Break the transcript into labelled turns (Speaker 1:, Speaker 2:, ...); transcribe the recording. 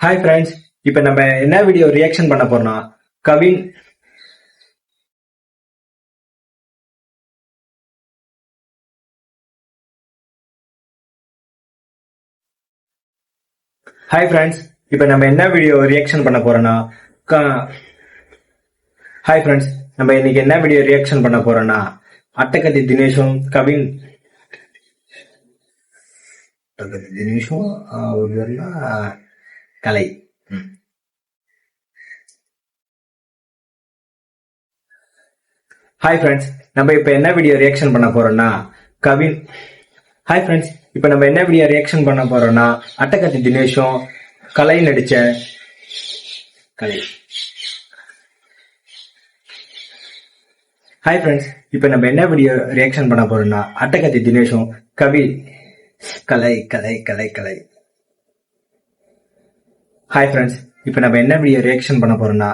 Speaker 1: Hi friends, இப்போ நம்ம என்ன வீடியோ ரியாக்ஷன் பண்ண போறோம்னா கவின். ஹாய் ஃப்ரெண்ட்ஸ், இப்போ நம்ம என்ன வீடியோ ரியாக்ஷன் பண்ண போறோம்னா ஹாய் ஃப்ரெண்ட்ஸ், நம்ம இன்னைக்கு என்ன வீடியோ ரியாக்ஷன் பண்ண போறோம்னா அட்டகத்தி தினேஷும் கவின். அட்டகத்தி தினேஷும் ஒரு கலை. ஹாய் ஃப்ரெண்ட்ஸ், நம்ம இப்போ என்ன வீடியோ ரியாக்ஷன் பண்ண போறோம்னா கவின். ஹாய் ஃப்ரெண்ட்ஸ், இப்போ நம்ம என்ன வீடியோ ரியாக்ஷன் பண்ண போறோம்னா அட்டகத்தி தினேஷும் கலை நடிச்ச கலை. ஹாய் ஃப்ரெண்ட்ஸ், இப்போ நம்ம என்ன வீடியோ ரியாக்ஷன் பண்ண போறோம்னா அட்டகத்தி தினேஷும் கவி கலை கலை கலை கலை. ஹாய் ஃப்ரெண்ட்ஸ், இப்போ நம்ம என்ன வீடியோ ரியாக்ஷன் பண்ண போறோம்னா